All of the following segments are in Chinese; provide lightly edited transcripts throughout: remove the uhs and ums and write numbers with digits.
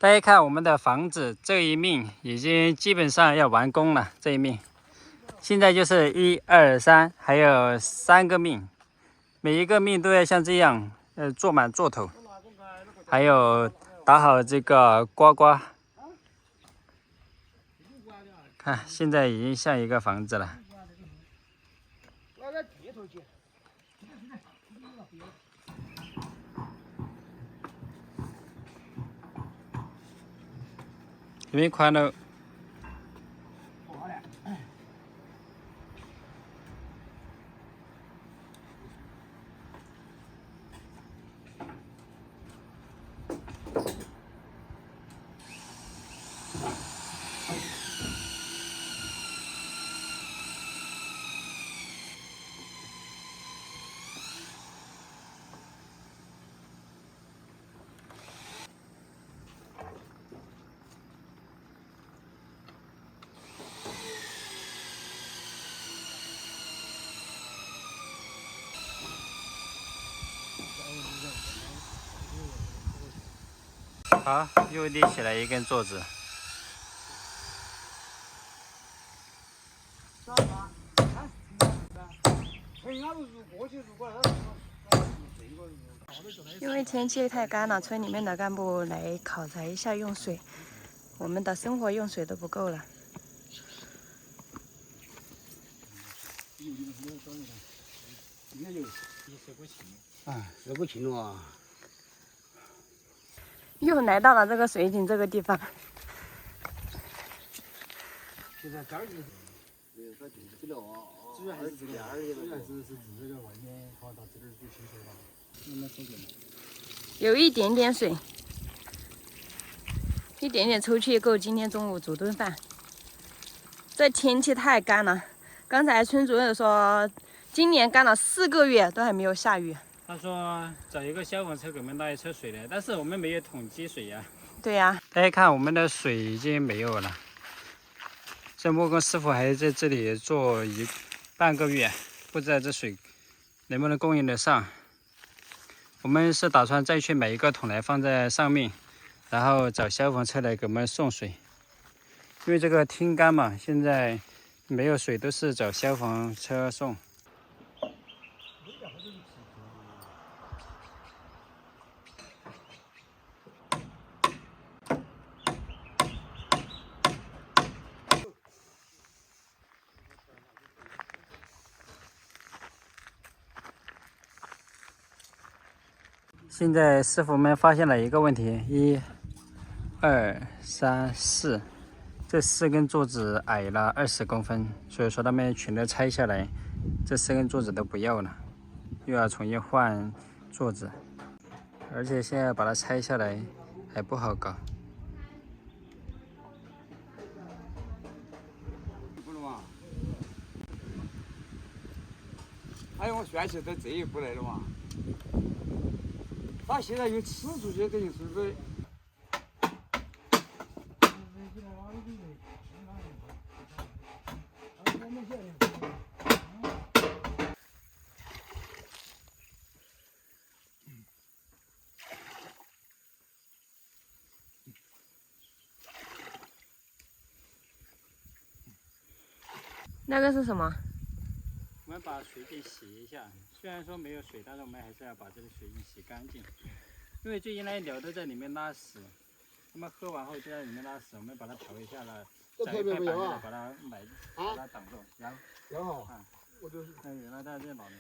大家看我们的房子这一面已经基本上要完工了，这一面现在就是1、2、3，还有3个面，每一个面都要像这样，做满座头，还有打好这个刮刮。看，现在已经像一个房子了。这边宽了。好，又立起来一根座子。因为天气太干了，村里面的干部来考察一下用水，我们的生活用水都不够了。水不清了啊！又来到了这个水井这个地方。现在这儿说进去了啊，主要还是这个，主要是这个外面跑到这儿就清水了。有一点点水，一点点抽气够今天中午煮顿饭。这天气太干了，刚才村主任说，今年干了4个月都还没有下雨。他说找一个消防车给我们拉一车水来，但是我们没有桶积水呀。对呀，大家看我们的水已经没有了。这木工师傅还在这里做半个月，不知道这水能不能供应得上。我们是打算再去买一个桶来放在上面，然后找消防车来给我们送水。因为这个天干嘛，现在没有水，都是找消防车送。现在师傅们发现了一个问题：1、2、3、4，这4根柱子矮了20公分，所以说他们全都拆下来，这4根柱子都不要了，又要重新换柱子，而且现在把它拆下来还不好搞。哎，我算起到这一步来了嘛。他现在又吃出去，等于是不是？那个是什么？我们把水给洗一下，虽然说没有水，但是我们还是要把这个水给洗干净，因为最近那鸟都在里面拉屎，它们喝完后就在里面拉屎，我们把它调一下了，找一块板子把它把它挡住，然后啊，我就是原来在这老呢。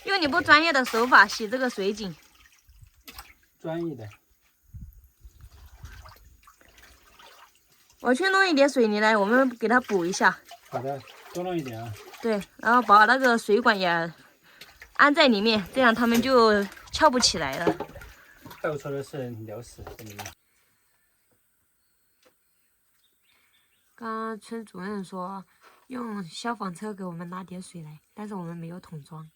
用你不专业的手法洗这个水井。专业的。我去弄一点水泥来，我们给它补一下。好的，多弄一点啊。对，然后把那个水管也安在里面，这样它们就翘不起来了。倒出的是流食在里面。刚刚村主任说用消防车给我们拉点水来，但是我们没有桶装。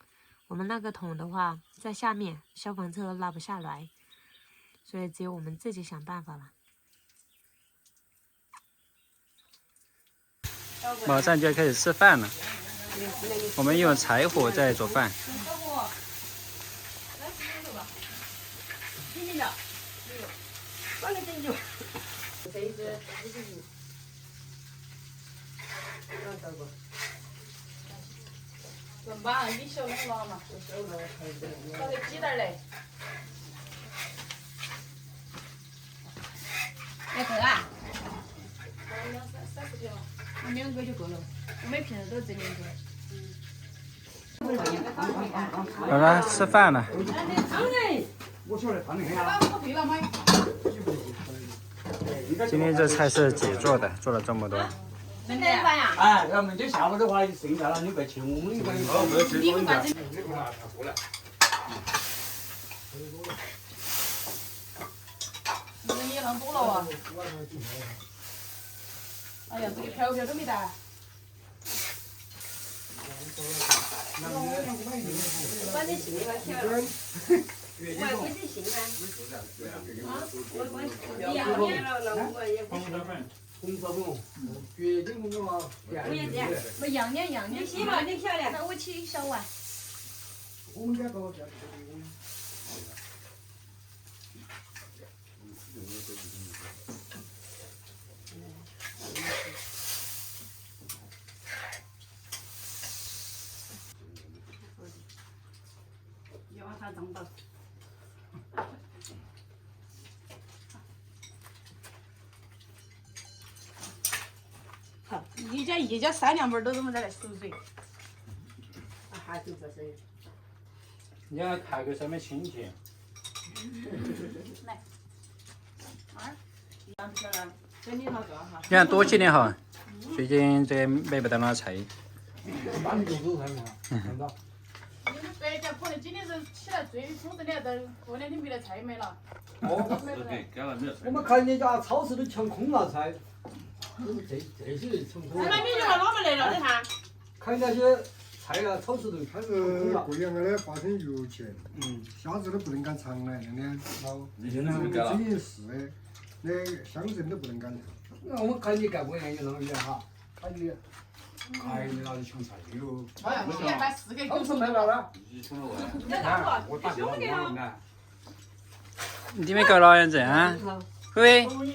我们那个桶的话在下面，消防车拉不下来，所以只有我们自己想办法了。马上就要开始吃饭了，我们用柴火在做饭。怎么办？你小弄了嘛？搞个鸡蛋嘞。要够啊？30条，我2个就够了。我们平时都这2个。好了，吃饭了。我晓得放得很啊。今天这菜是姐做的，做了这么多。明天饭呀？哎，要明天下午的话，剩下了你别去，我们可以。你不管这。你也弄多了啊！哎呀，这个瓢瓢都没带。把这行李把挑了。我还不是行啊。我了，那我也不行。红烧粉，绝对红烧啊！我也这样，我样两。你洗嘛，你漂亮。那我起小碗。我们家搞这个。要它长大。好，一家3两盆都这么在来收水。还是这些。你要看个什么心情？来。漂亮，整理好做哈。你看多起点哈，最近这买不到那菜。把你用手菜嘛，看到。你们白家可能今天是起来最丰盛的，但过2天没得菜没了。哦，我们看人家超市都抢空了菜，这些成空了。那你就把老们来了，你看。看那些菜啊，超市都它是过2个的花生油钱，虾子都不能赶长来，那天老整夜市的，那乡镇都不能赶长。那我们看你干过年有那么远哈，看你，哎，你哪里抢菜哟？哎呀，今天把4个超市买了了。我打电话问的。你们搞哪样子啊？喂。